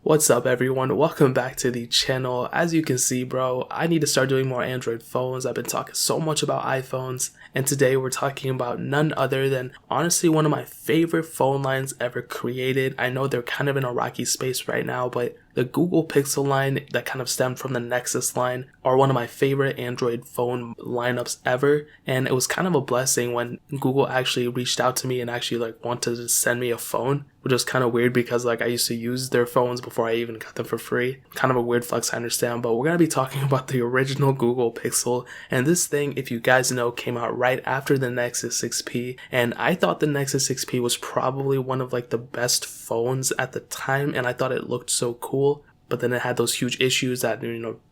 What's up everyone, welcome back to the channel. As you can see bro, I need to start doing more Android phones. I've been talking so much about iPhones, and today we're talking about none other than honestly one of my favorite phone lines ever created. I know they're kind of in a rocky space right now, but the Google Pixel line that kind of stemmed from the Nexus line are one of my favorite Android phone lineups ever, and it was kind of a blessing when Google actually reached out to me and actually wanted to send me a phone, which was kind of weird because I used to use their phones before I even got them for free. Kind of a weird flex, I understand, but we're going to be talking about the original Google Pixel, and this thing, if you guys know, came out right after the Nexus 6P, and I thought the Nexus 6P was probably one of the best phones at the time, and I thought it looked so cool. But then it had those huge issues that,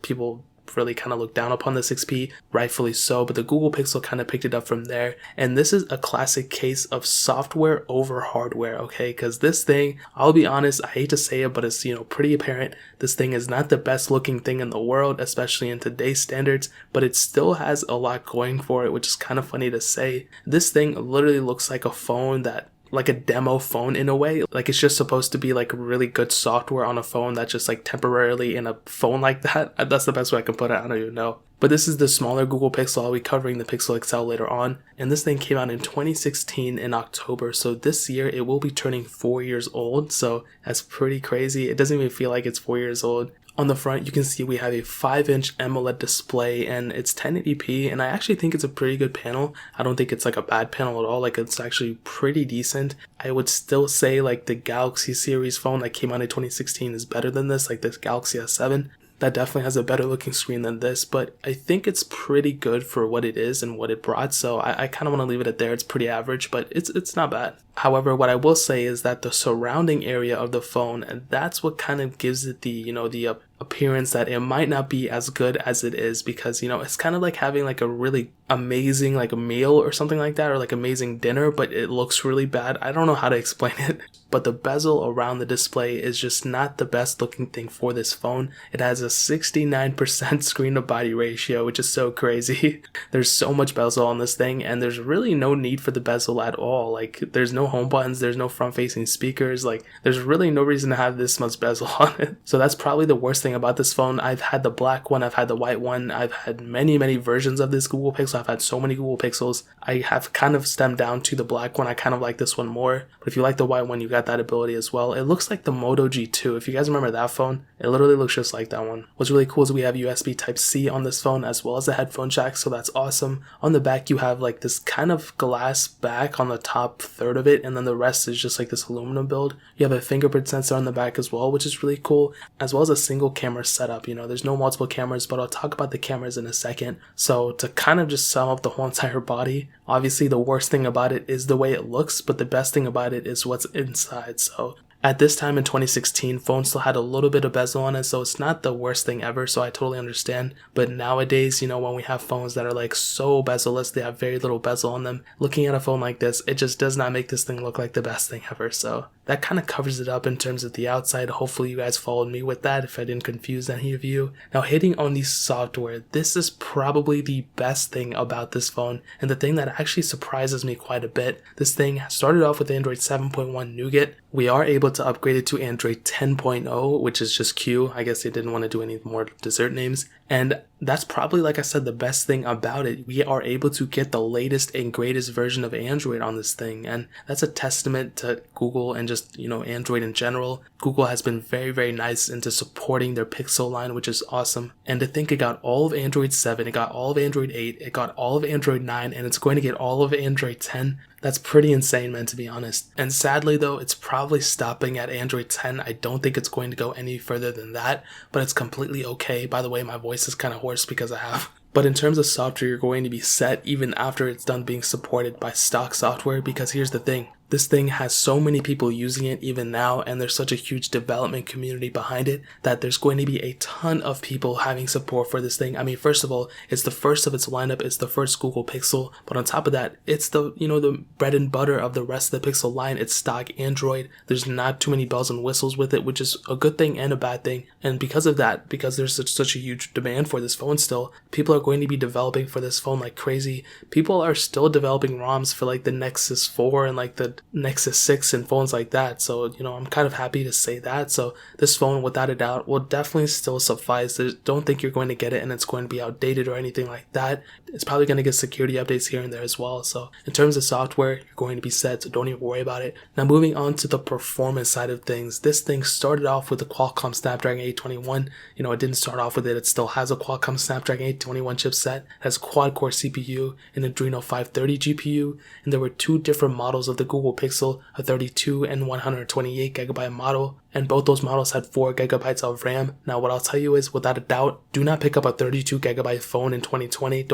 people really kind of looked down upon the 6P, rightfully so, but the Google Pixel kind of picked it up from there. And this is a classic case of software over hardware, okay? Because this thing, I'll be honest, I hate to say it, but it's, pretty apparent. This thing is not the best looking thing in the world, especially in today's standards, but it still has a lot going for it, which is kind of funny to say. This thing literally looks like a phone that, like a demo phone in a way. It's just supposed to be really good software on a phone that's just temporarily in a phone like that. That's the best way I can put it. I don't even know. But this is the smaller Google Pixel. I'll be covering the Pixel XL later on. And this thing came out in 2016 in October. So this year it will be turning 4 years old. So that's pretty crazy. It doesn't even feel like it's 4 years old. On the front, you can see we have a 5-inch AMOLED display, and it's 1080p, and I actually think it's a pretty good panel. I don't think it's a bad panel at all. It's actually pretty decent. I would still say the Galaxy series phone that came out in 2016 is better than this, this Galaxy S7. That definitely has a better looking screen than this, but I think it's pretty good for what it is and what it brought, so I kind of want to leave it at there. It's pretty average, but it's not bad. However, what I will say is that the surrounding area of the phone, and that's what kind of gives it the, the appearance that it might not be as good as it is, because, it's kind of like having a really amazing a meal or something like that, or amazing dinner, but it looks really bad. I don't know how to explain it, but the bezel around the display is just not the best looking thing for this phone. It has a 69% screen to body ratio, which is so crazy. There's so much bezel on this thing, and there's really no need for the bezel at all. There's no home buttons, there's no front facing speakers, there's really no reason to have this much bezel on it. So that's probably the worst thing about this phone. I've had the black one, I've had the white one, I've had many versions of this Google Pixel. I've had so many Google Pixels. I have kind of stemmed down to the black one. I kind of like this one more, but if you like the white one, you got that ability as well. It looks like the Moto G2. If you guys remember that phone, it literally looks just like that one. What's really cool is we have USB Type-C on this phone as well as a headphone jack, so that's awesome. On the back, you have this kind of glass back on the top third of it, and then the rest is just this aluminum build. You have a fingerprint sensor on the back as well, which is really cool, as well as a single camera setup. There's no multiple cameras, but I'll talk about the cameras in a second. So to kind of just sum up the whole entire body, obviously the worst thing about it is the way it looks, but the best thing about it is what's inside. So at this time in 2016, phones still had a little bit of bezel on it, so it's not the worst thing ever, so I totally understand. But nowadays, when we have phones that are so bezel-less, they have very little bezel on them, looking at a phone like this, it just does not make this thing look like the best thing ever. So that kind of covers it up in terms of the outside. Hopefully you guys followed me with that if I didn't confuse any of you. Now, hitting on the software, this is probably the best thing about this phone, and the thing that actually surprises me quite a bit. This thing started off with Android 7.1 Nougat. We are able to upgrade it to Android 10.0, which is just Q. I guess they didn't want to do any more dessert names. And that's probably, like I said, the best thing about it. We are able to get the latest and greatest version of Android on this thing. And that's a testament to Google and just, Android in general. Google has been very nice into supporting their Pixel line, which is awesome. And to think it got all of Android 7, it got all of Android 8, it got all of Android 9, and it's going to get all of Android 10. That's pretty insane, man, to be honest. And sadly, though, it's probably stopping at Android 10. I don't think it's going to go any further than that, but it's completely okay. By the way, my voice is kind of hoarse because I have. But in terms of software, you're going to be set even after it's done being supported by stock software, because here's the thing. This thing has so many people using it even now, and there's such a huge development community behind it that there's going to be a ton of people having support for this thing. I mean, first of all, it's the first of its lineup. It's the first Google Pixel, but on top of that, it's the, the bread and butter of the rest of the Pixel line. It's stock Android. There's not too many bells and whistles with it, which is a good thing and a bad thing. And because of that, because there's such a huge demand for this phone still, people are going to be developing for this phone like crazy. People are still developing ROMs for the Nexus 4 and the good Nexus 6 and phones like that. So, I'm kind of happy to say that. So this phone, without a doubt, will definitely still suffice. Don't think you're going to get it and it's going to be outdated or anything like that. It's probably going to get security updates here and there as well. So in terms of software, you're going to be set, so don't even worry about it. Now moving on to the performance side of things, this thing started off with the Qualcomm Snapdragon 821. It didn't start off with it. It still has a Qualcomm Snapdragon 821 chipset. It has quad-core CPU, an Adreno 530 GPU, and there were two different models of the Google Pixel, a 32 and 128 gigabyte model, and both those models had 4 gigabytes of RAM. Now what I'll tell you is, without a doubt, do not pick up a 32 gigabyte phone in 2020.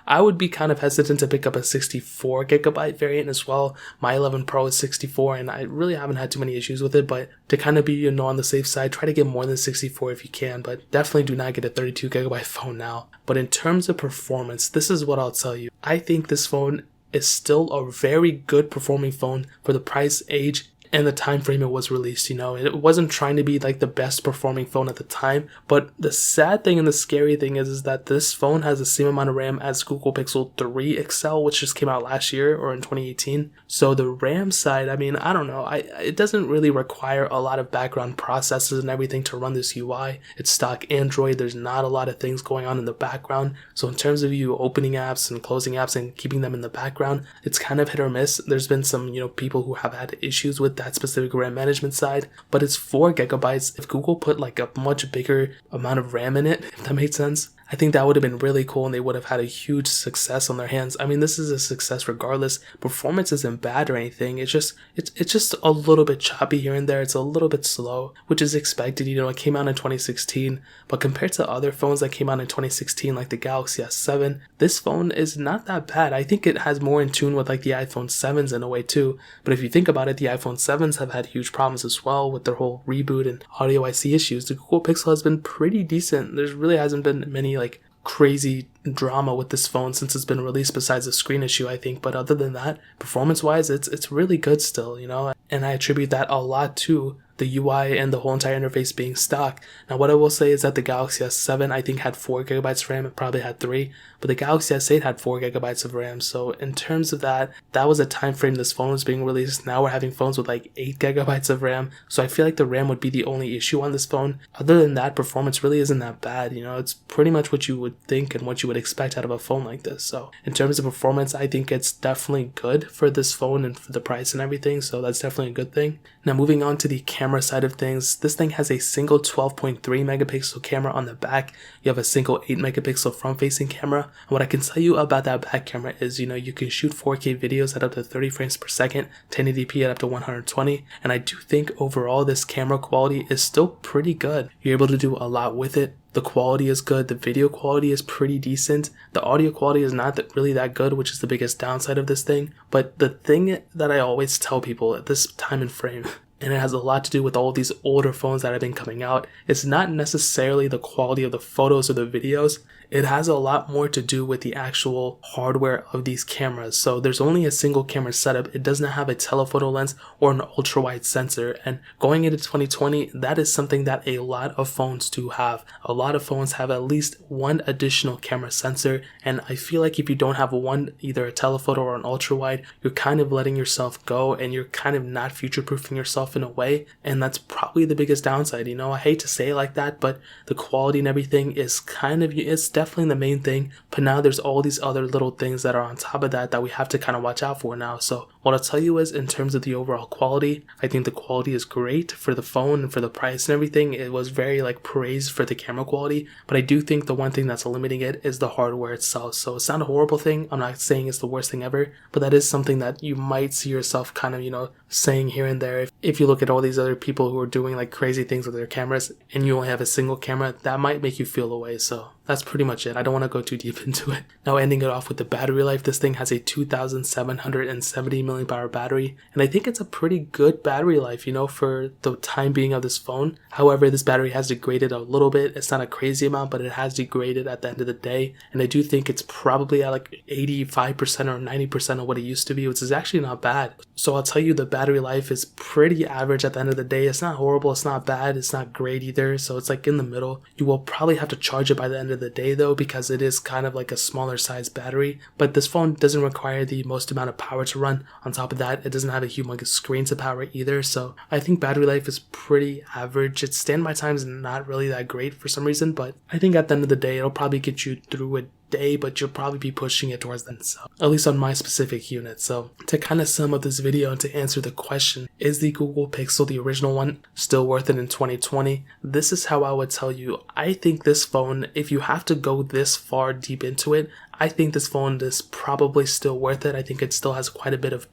I would be kind of hesitant to pick up a 64 gigabyte variant as well. My 11 Pro is 64 and I really haven't had too many issues with it, but to kind of be, on the safe side, try to get more than 64 if you can, but definitely do not get a 32 gigabyte phone now. But in terms of performance, this is what I'll tell you. I think this phone is still a very good performing phone for the price, age, and the time frame it was released. It wasn't trying to be like the best performing phone at the time, but the sad thing and the scary thing is that this phone has the same amount of RAM as Google Pixel 3 XL, which just came out last year or in 2018. So the RAM side, I don't know, it doesn't really require a lot of background processes and everything to run this UI. It's stock Android. There's not a lot of things going on in the background. So in terms of you opening apps and closing apps and keeping them in the background, it's kind of hit or miss. There's been some, people who have had issues with that specific RAM management side, but it's 4 gigabytes. If Google put like a much bigger amount of RAM in it, if that makes sense, I think that would have been really cool and they would have had a huge success on their hands. This is a success regardless. Performance isn't bad or anything. It's just a little bit choppy here and there. It's a little bit slow, which is expected. It came out in 2016, but compared to other phones that came out in 2016, like the Galaxy S7, this phone is not that bad. I think it has more in tune with like the iPhone 7s in a way too. But if you think about it, the iPhone 7s have had huge problems as well with their whole reboot and audio IC issues. The Google Pixel has been pretty decent. There really hasn't been many like crazy drama with this phone since it's been released besides the screen issue, I think. But other than that, performance wise, it's really good still, and I attribute that a lot to the UI and the whole entire interface being stock. Now what I will say is that the Galaxy S7 I think had 4 gigabytes RAM, it probably had 3, but the Galaxy S8 had 4 gigabytes of RAM. So in terms of that was a time frame this phone was being released. Now we're having phones with like 8 gigabytes of RAM, so I feel like the RAM would be the only issue on this phone. Other than that, performance really isn't that bad. It's pretty much what you would think and what you would expect out of a phone like this. So in terms of performance, I think it's definitely good for this phone and for the price and everything, so that's definitely a good thing. Now moving on to the camera side of things, this thing has a single 12.3 megapixel camera on the back. You have a single 8 megapixel front facing camera. And what I can tell you about that back camera is, you can shoot 4K videos at up to 30 frames per second, 1080p at up to 120. And I do think overall this camera quality is still pretty good. You're able to do a lot with it. The quality is good. The video quality is pretty decent. The audio quality is not really that good, which is the biggest downside of this thing. But the thing that I always tell people at this time and frame, and it has a lot to do with all of these older phones that have been coming out, it's not necessarily the quality of the photos or the videos. It has a lot more to do with the actual hardware of these cameras. So there's only a single camera setup. It does not have a telephoto lens or an ultra wide sensor. And going into 2020, that is something that a lot of phones do have. A lot of phones have at least one additional camera sensor. And I feel like if you don't have one, either a telephoto or an ultra wide, you're kind of letting yourself go and you're kind of not future proofing yourself in a way. And that's probably the biggest downside. I hate to say it like that, but the quality and everything is it's definitely the main thing, but now there's all these other little things that are on top of that we have to kind of watch out for now. So what I'll tell you is, in terms of the overall quality, I think the quality is great for the phone and for the price and everything. It was very praised for the camera quality, but I do think the one thing that's limiting it is the hardware itself. So it's not a horrible thing. I'm not saying it's the worst thing ever, but that is something that you might see yourself kind of, saying here and there. If you look at all these other people who are doing crazy things with their cameras and you only have a single camera, that might make you feel away. So that's pretty much it. I don't want to go too deep into it. Now ending it off with the battery life, this thing has a 2770 milliamp hour battery, and I think it's a pretty good battery life, for the time being of this phone. However, this battery has degraded a little bit. It's not a crazy amount, but it has degraded at the end of the day, and I do think it's probably at 85% or 90% of what it used to be, which is actually not bad. So I'll tell you, the battery life is pretty average at the end of the day. It's not horrible, it's not bad, it's not great either, so it's in the middle. You will probably have to charge it by the end of the day though, because it is kind of a smaller size battery, but this phone doesn't require the most amount of power to run On top of that, it doesn't have a humongous screen to power either, so I think battery life is pretty average. Its standby time is not really that great for some reason, but I think at the end of the day, it'll probably get you through a day, but you'll probably be pushing it towards that, so at least on my specific unit. So to kind of sum up this video and to answer the question, is the Google Pixel, the original one, still worth it in 2020? This is how I would tell you. I think this phone, if you have to go this far deep into it, I think this phone is probably still worth it. I think it still has quite a bit of,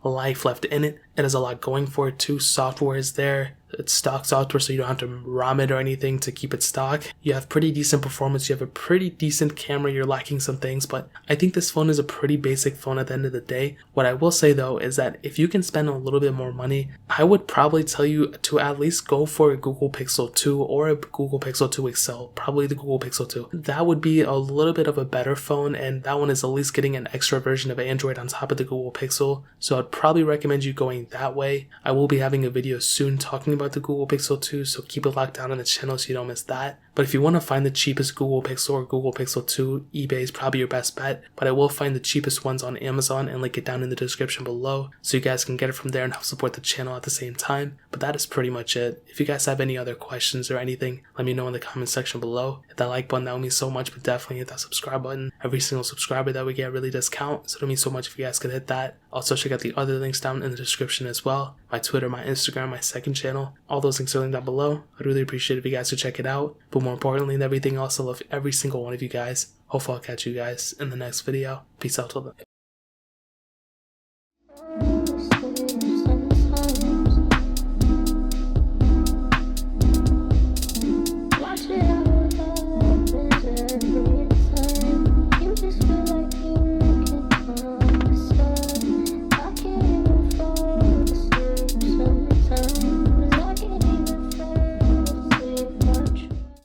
life left in it. It has a lot going for it too. Software is there. It's stock software, so you don't have to ROM it or anything to keep it stock. You have pretty decent performance. You have a pretty decent camera. You're lacking some things, but I think this phone is a pretty basic phone at the end of the day. What I will say though is that if you can spend a little bit more money, I would probably tell you to at least go for a Google Pixel 2 or a Google Pixel 2 XL, probably the Google Pixel 2. That would be a little bit of a better phone, and that one is at least getting an extra version of Android on top of the Google Pixel, so I'd probably recommend you going that way. I will be having a video soon talking about the Google Pixel 2, so keep it locked down on the channel so you don't miss that. But if you want to find the cheapest Google Pixel or Google Pixel 2, eBay is probably your best bet, but I will find the cheapest ones on Amazon and link it down in the description below so you guys can get it from there and help support the channel at the same time. But that is pretty much it. If you guys have any other questions or anything, let me know in the comment section below. Hit that like button, that would mean so much, but definitely hit that subscribe button. Every single subscriber that we get really does count, so it would mean so much if you guys could hit that. Also check out the other links down in the description as well. My Twitter, my Instagram, my second channel. All those links are linked down below. I'd really appreciate it if you guys could check it out. But more importantly than everything else, I love every single one of you guys. Hopefully I'll catch you guys in the next video. Peace out till then.